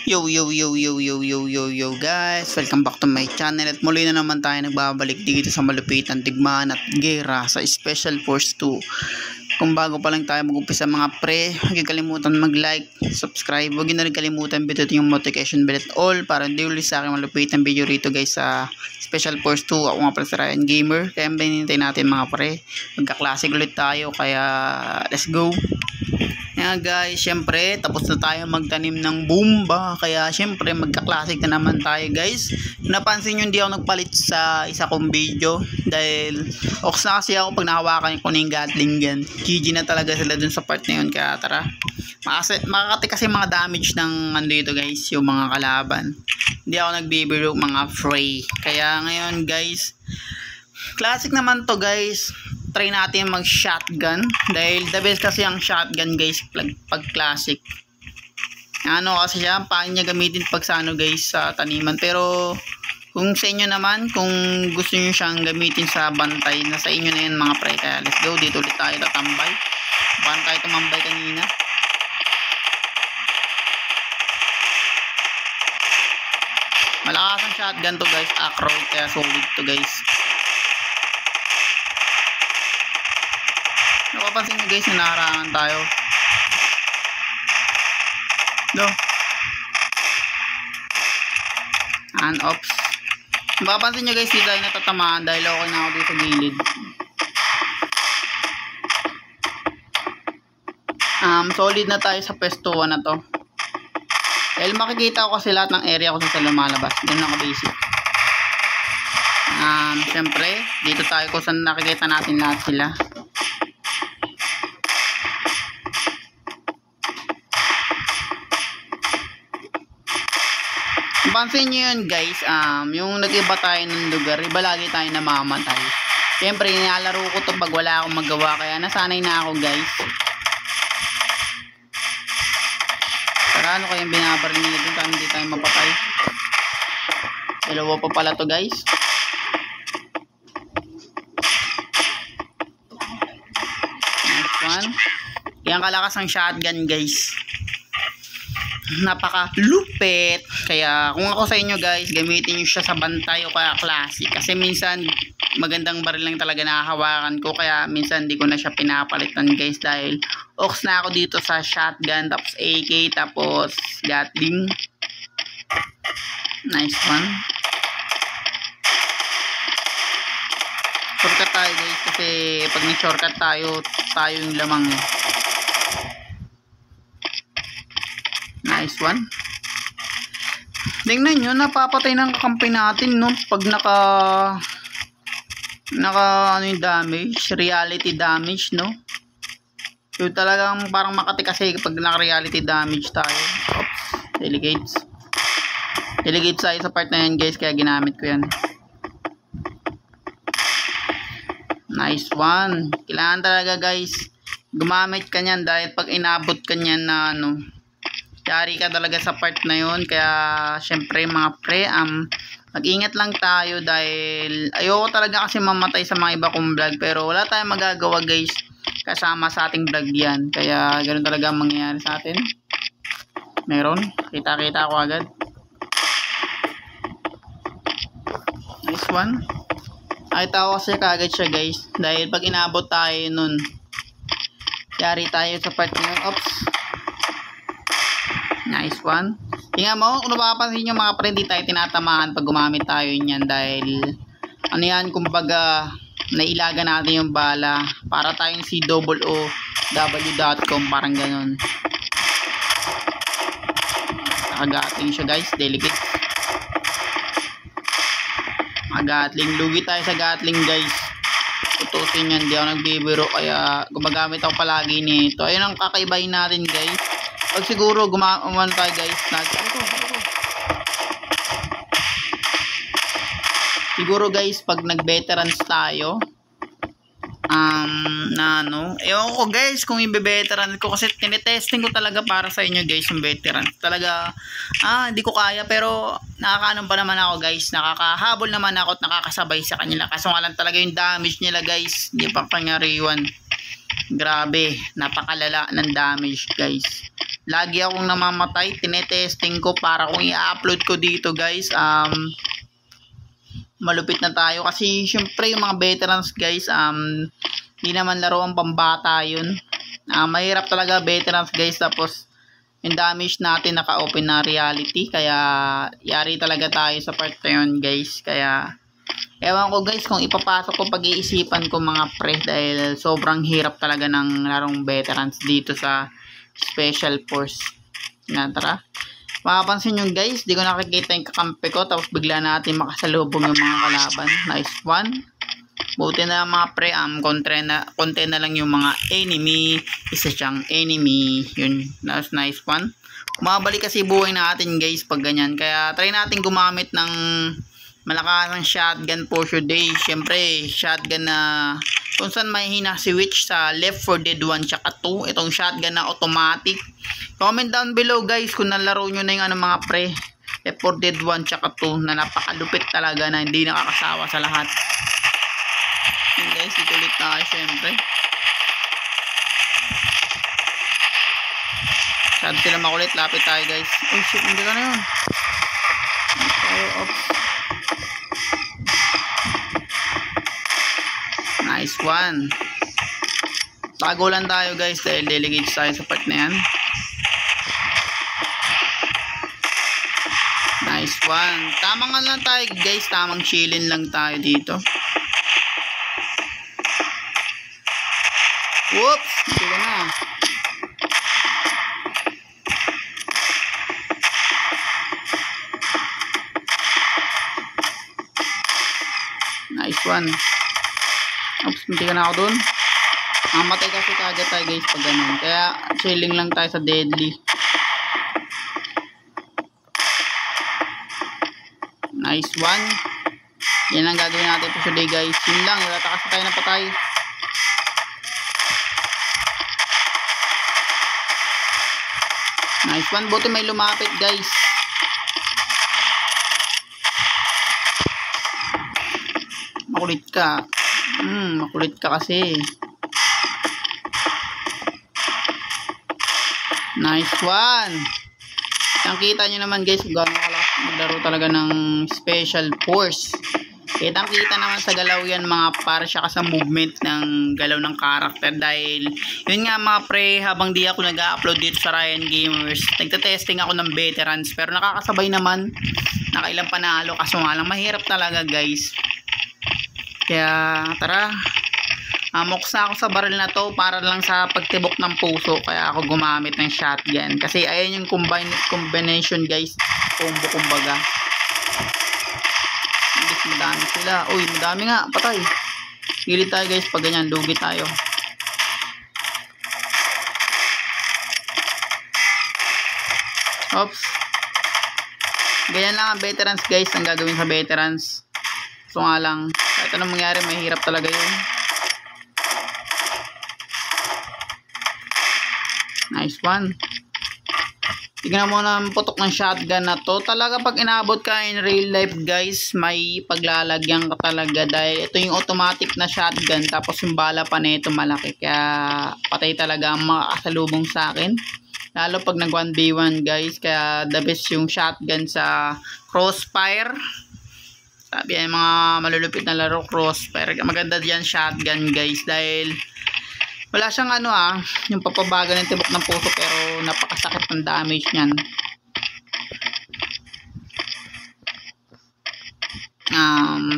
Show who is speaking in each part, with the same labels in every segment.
Speaker 1: Yo guys, welcome back to my channel at muli na naman tayo nagbabalik dito sa malupitan digmaan at gera sa Special Force 2. Kung bago pa lang tayo mag-umpisa mga pre, huwag kalimutan mag-like, subscribe, huwag na rin kalimutan pindutin yung notification bell at all para hindi ulit sa akin malupitan video rito guys sa Special Force 2. Ako nga pala si Ryan Gamer, kaya hinintay natin mga pre, magka-classic ulit tayo, kaya let's go. Yan guys, syempre tapos na tayo magtanim ng bomba, kaya syempre magka-classic na naman tayo guys. Napansin nyo hindi ako nagpalit sa isa kong video dahil ox na kasi ako pag nahawakan ko na yung Gatling gun. GG na talaga sila dun sa part na yun, kaya tara. Makakati kasi mga damage ng dito guys, yung mga kalaban. Hindi ako nagbibiro mga fray. Kaya ngayon guys, classic naman to guys. Try natin mag shotgun dahil the best kasi ang shotgun guys pag classic. Ano kasi siya, paano niya gamitin pag sa ano guys sa taniman. Pero kung sa inyo naman, kung gusto niyo siyang gamitin sa bantay, nasa inyo na yan mga pre. Kaya let's go, dito ulit tayo tatambay. Bantay tumambay kanina. Malakas ang shotgun to guys, acro, kaya solid to guys. Napapansin nyo guys na naharangan tayo. No. And ops. Napapansin nyo guys dito ay natatamaan dahil okay na ako dito sa gilid. Solid na tayo sa pwesto 1 na to. Dahil makikita ko kasi lahat ng area kung saan lumalabas. Ganun ako basic. Siyempre, dito tayo kung saan nakikita natin lahat sila. Pansin nyo yun guys, yung nag-iba tayo ng lugar, iba lagi tayo namamatay. Siyempre, nilalaro ko to pag wala akong magawa, kaya nasanay na ako guys. Para ano kayong binabaril nila dun, hindi tayo mapatay. Dalawa pa pala to guys. Next one. Yan kalakas ang shotgun guys. Napaka lupit. Kaya kung ako sa inyo guys, gamitin nyo siya sa bantay o kaya classic, kasi minsan magandang baril lang talaga nakahawakan ko, kaya minsan di ko na siya pinapalitan guys dahil ox na ako dito sa shotgun, tapos AK, tapos Gatling. Nice one. Shortcut tayo guys, kasi pag ni-shortcut tayo yung lamang eh. Nice one. Tingnan nyo, napapatay ng kakampi natin no pag naka ano yung damage, reality damage no. So talagang parang makati kasi pag naka reality damage tayo. Oops, delegates tayo sa part na yan guys, kaya ginamit ko yan. Nice one. Kailangan talaga guys gumamit ka nyan dahil pag inabot ka nyan na ano, yari ka talaga sa part na yun. Kaya syempre mga pre, mag-ingat lang tayo dahil ayoko talaga kasi mamatay sa mga iba kong vlog, pero wala tayong magagawa guys, kasama sa ating vlog yan. Kaya ganoon talaga ang mangyayari sa atin. Meron, kita ko agad. Nice one. Nakita ko kasi kagad siya guys, dahil pag inabot tayo nun, yari tayo sa part na yun. Oops. Nice one. Tingnan mo, kung napapansin nyo mga pre, hindi tayo tinatamaan pag gumamit tayo niyan dahil ano yan, kumbaga nailaga natin yung bala para tayong si COOW.com, parang ganun. Nakagatling siya guys, delicate. Gatling, lugi tayo sa Gatling guys. Tutusin yan, hindi ako nagbibiro, kaya gumagamit ako palagi nito. Ayun ang kakaibahin natin guys. Pag siguro gumawan tayo guys, siguro guys pag nag-veterans tayo, na ano, ewan ko guys kung i-veteran ko, kasi tinetesting ko talaga para sa inyo guys yung veteran. Talaga, hindi ko kaya, pero nakakaano pa naman ako guys, nakakahabol naman ako at nakakasabay sa kanila. Kaso nga lang talaga yung damage nila guys, hindi pa pangariwan. Grabe, napakalala ng damage guys. Lagi akong namamatay, tinetesting ko para kung i-upload ko dito guys, malupit na tayo. Kasi syempre yung mga veterans guys, hindi naman laro ang pambata yun. Mahirap talaga veterans guys, tapos yung damage natin naka-open na reality, kaya yari talaga tayo sa part na yun guys. Kaya ewan ko guys kung ipapasok ko, pag-iisipan ko mga pre, dahil sobrang hirap talaga ng larong veterans dito sa special force. Yan, tara. Makapansin nyo guys, di ko nakikita yung kakampi ko, tapos bigla natin makasalubong yung mga kalaban. Nice one. Buti na mga pre, konti na lang yung mga enemy, isa siyang enemy. Yun, that's nice one. Kumabalik kasi buhay natin guys pag ganyan, kaya try natin gumamit ng malakasang shotgun for today. Syempre shotgun na kung saan mahina si Witch sa Left 4 Dead 1 tsaka 2, itong shotgun na automatic. Comment down below guys kung nalaro nyo na yung mga pre, Left 4 Dead 1 tsaka 2, na napakalupit talaga, na hindi nakakasawa sa lahat. Yun guys, dito ulit tayo syempre. Sad sila makulit, lapit tayo guys. Oh shit, hindi ka na yun. Nice one. Tago lang tayo guys dahil delegate tayo sa part na yan. Nice one. Tamang lang tayo guys, tamang chillin lang tayo dito. Whoops, hindi ka na. Nice one. Oops, hindi ka na ako dun. Mamatay kasi kagad tayo guys pag ganun. Kaya chilling lang tayo sa deadly. Nice one. Yan lang gagawin natin po today guys. Yun lang, ilata kasi tayo na patay. Nice one, buti may lumapit guys. Makulit ka. Makulit ka kasi. Nice one. Kita nyo naman guys kung gaano kalakas maglaro talaga ng special force. Kitang kita naman sa galaw yan mga para siya ka sa movement ng galaw ng karakter. Dahil yun nga mga pre, habang di ako nag-upload dito sa Ryan Gamers, nagtatesting ako ng veterans, pero nakakasabay naman, nakailang panalo, kaso nga lang mahirap talaga guys. Kaya tara, muksa ako sa baril na to para lang sa pagtibok ng puso, kaya ako gumamit ng shotgun kasi ayan yung combination guys, combo kumbaga. Madami sila. Uy, madami nga, patay. Gilid tayo guys pag ganyan, lugi tayo. Oops. Ganyan lang ang veterans guys, ang gagawin sa veterans. So nga lang, kahit anong mangyari, mahirap talaga yun. Nice one. Tignan mo na ang putok ng shotgun na to. Talaga pag inabot ka in real life guys, may paglalagyan ka talaga. Dahil ito yung automatic na shotgun, tapos yung bala pa nito malaki. Kaya patay talaga ang makakasalubong sa akin. Lalo pag nag 1v1 guys. Kaya the best yung shotgun sa Crossfire. Sabi yan mga malulupit na laro, Crossfire. Maganda diyan shotgun guys. Dahil wala siyang yung papabaga ng tibok ng puso, pero napakasakit ng damage niyan.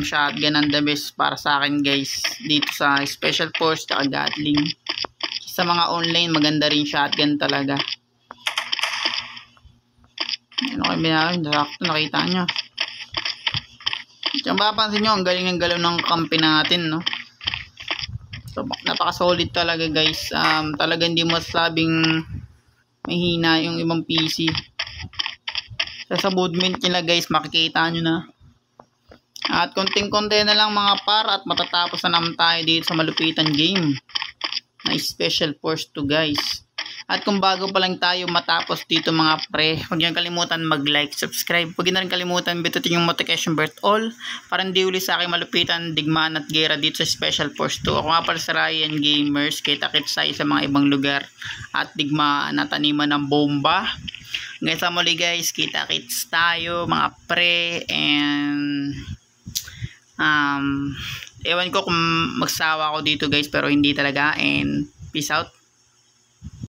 Speaker 1: Shotgun ang the best para sa akin guys dito sa Special Force at Gatling. Sa mga online maganda rin shotgun talaga. Ano kayo binawin? Nakita nyo. Diyan mapapansin nyo, ang galing ng galaw ng kampi natin, no? So, napaka-solid talaga guys. Talaga hindi mo masabing mahina yung ibang PC. Sa movement nila guys, makikita nyo na. At konting-konti na lang mga par at matatapos na naman tayo dito sa malupitan game na Special Force 2 guys. At kung bago pa lang tayo matapos dito mga pre, huwag niyo kalimutan mag-like, subscribe. Huwag niyo na rin kalimutan bindutin yung notification bell all para hindi uli sa aking malupitan, digmaan at gera dito sa Special Force 2. Ako nga pala sa Ryan Gamers, kita-kits tayo sa mga ibang lugar at digmaan at taniman ng bomba. Ngayon sa muli guys, kita-kits tayo mga pre, and ewan ko kung magsawa ako dito guys, pero hindi talaga, and peace out.